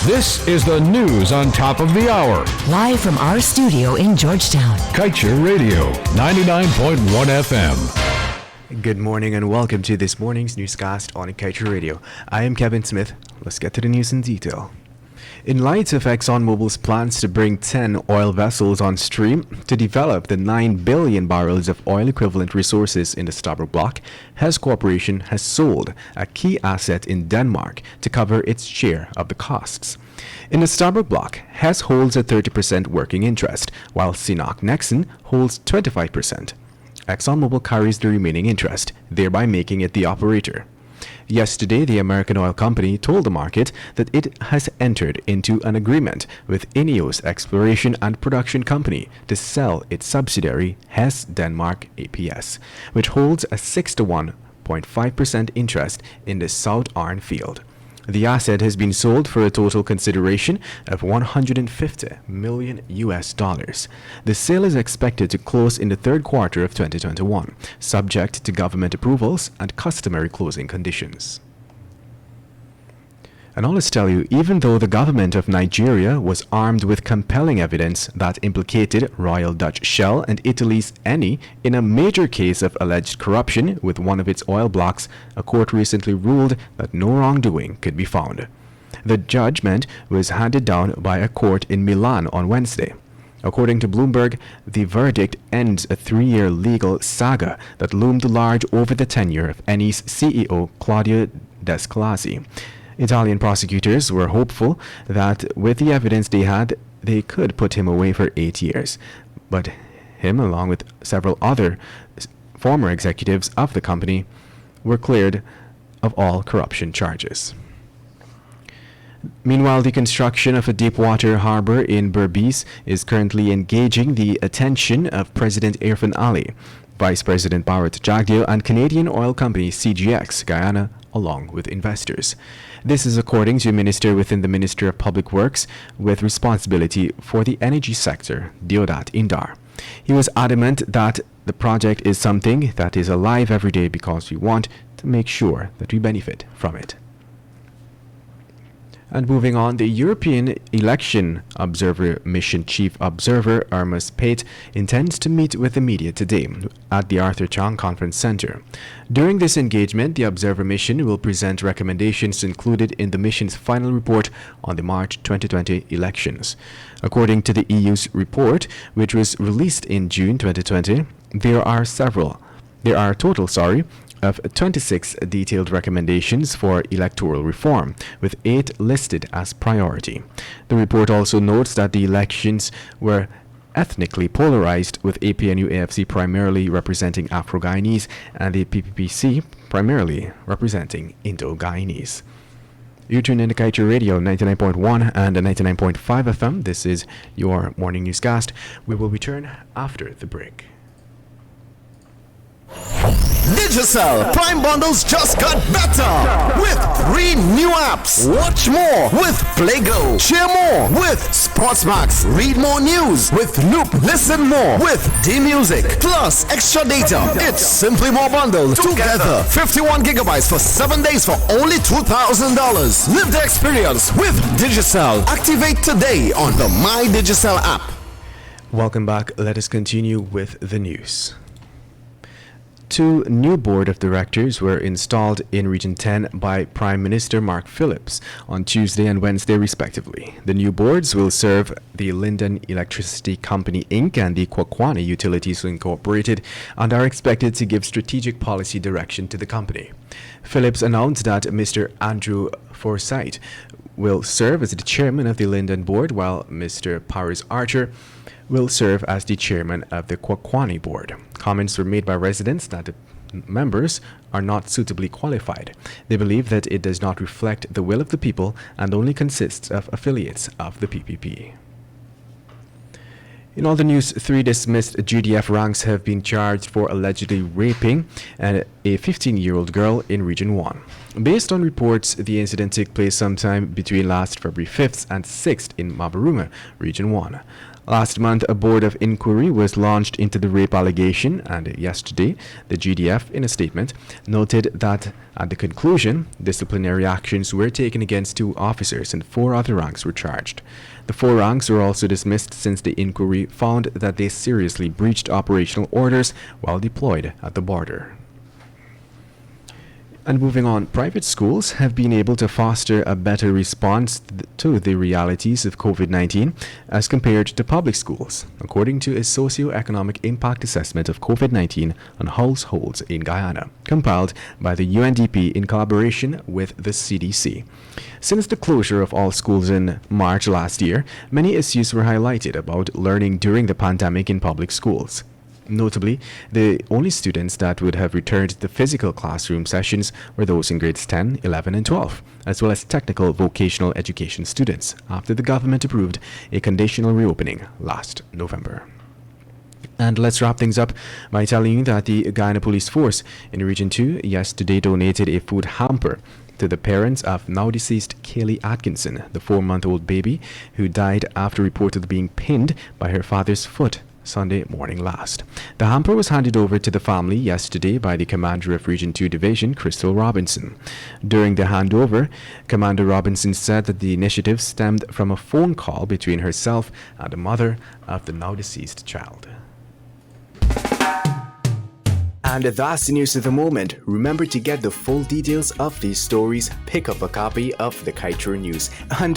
This is the news on top of the hour. Live from our studio in Georgetown. Kaieteur Radio, 99.1 FM. Good morning and welcome to this morning's newscast on Kaieteur Radio. I am Kevin Smith. Let's get to the news in detail. In light of ExxonMobil's plans to bring 10 oil vessels on stream to develop the 9 billion barrels of oil equivalent resources in the Stabroek Block, Hess Corporation has sold a key asset in Denmark to cover its share of the costs. In the Stabroek Block, Hess holds a 30% working interest, while Sinach Nexen holds 25%. ExxonMobil carries the remaining interest, thereby making it the operator. Yesterday, the American oil company told the market that it has entered into an agreement with Ineos Exploration and Production Company to sell its subsidiary Hess Denmark APS, which holds a 61.5% interest in the South Arn field. The asset has been sold for a total consideration of $150 million. The sale is expected to close in the third quarter of 2021, subject to government approvals and customary closing conditions. And I'll just tell you, even though the government of Nigeria was armed with compelling evidence that implicated Royal Dutch Shell and Italy's Eni in a major case of alleged corruption with one of its oil blocks, a court recently ruled that no wrongdoing could be found. The judgment was handed down by a court in Milan on Wednesday. According to Bloomberg, the verdict ends a 3-year legal saga that loomed large over the tenure of Eni's CEO Claudio Descalzi. Italian prosecutors were hopeful that with the evidence they had, they could put him away for 8 years. But him, along with several other former executives of the company, were cleared of all corruption charges. Meanwhile, the construction of a deepwater harbor in Berbice is currently engaging the attention of President Irfan Ali, Vice President Bharat Jagdeo, and Canadian oil company CGX Guyana, along with investors. This is according to a minister within the Ministry of Public Works with responsibility for the energy sector, Deodat Indar. He was adamant that the project is something that is alive every day because we want to make sure that we benefit from it. And moving on, the European Election Observer Mission Chief Observer Ermas Pate intends to meet with the media today at the Arthur Chang Conference Center. During this engagement, the Observer Mission will present recommendations included in the mission's final report on the March 2020 elections. According to the EU's report, which was released in June 2020, there are a total of 26 detailed recommendations for electoral reform, with 8 listed as priority. The report also notes that the elections were ethnically polarized, with APNU-AFC primarily representing Afro-Guyanese and the PPPC primarily representing Indo-Guyanese. You tune in to Kaieteur Radio 99.1 and 99.5 FM. This is your morning newscast. We will return after the break. Digicel Prime Bundles just got better with 3 new apps. Watch more with PlayGo. Share more with Sportsmax. Read more news with Loop. Listen more with D-Music. Plus extra data. It's simply more bundled together. 51 gigabytes for 7 days for only $2,000. Live the experience with Digicel. Activate today on the My Digicel app. Welcome back. Let us continue with the news. 2 new board of directors were installed in Region 10 by Prime Minister Mark Phillips on Tuesday and Wednesday, respectively. The new boards will serve the Linden Electricity Company, Inc. and the Kwakwane Utilities Incorporated and are expected to give strategic policy direction to the company. Phillips announced that Mr. Andrew Forsyth will serve as the chairman of the Linden board, while Mr. Paris Archer will serve as the chairman of the Kwakwane board. Comments were made by residents that the members are not suitably qualified. They believe that it does not reflect the will of the people and only consists of affiliates of the PPP. In other news, 3 dismissed GDF ranks have been charged for allegedly raping a 15-year-old girl in Region 1. Based on reports, the incident took place sometime between last February 5th and 6th in Mabaruma, Region 1. Last month, a board of inquiry was launched into the rape allegation, and yesterday, the GDF, in a statement, noted that at the conclusion, disciplinary actions were taken against 2 officers and 4 other ranks were charged. The 4 ranks were also dismissed since the inquiry found that they seriously breached operational orders while deployed at the border. And moving on, private schools have been able to foster a better response to the realities of COVID-19 as compared to public schools, according to a socio-economic impact assessment of COVID-19 on households in Guyana, compiled by the UNDP in collaboration with the CDC. Since the closure of all schools in March last year, many issues were highlighted about learning during the pandemic in public schools. Notably, the only students that would have returned to physical classroom sessions were those in grades 10, 11, and 12, as well as technical vocational education students, after the government approved a conditional reopening last November. And let's wrap things up by telling you that the Guyana Police Force in Region 2 yesterday donated a food hamper to the parents of now deceased Kaylee Atkinson, the 4-month-old baby who died after reportedly being pinned by her father's foot Sunday morning last. The hamper was handed over to the family yesterday by the commander of Region 2 Division, Crystal Robinson. During the handover, Commander Robinson said that the initiative stemmed from a phone call between herself and the mother of the now deceased child. And that's the news of the moment. Remember to get the full details of these stories. Pick up a copy of the Kaieteur News. And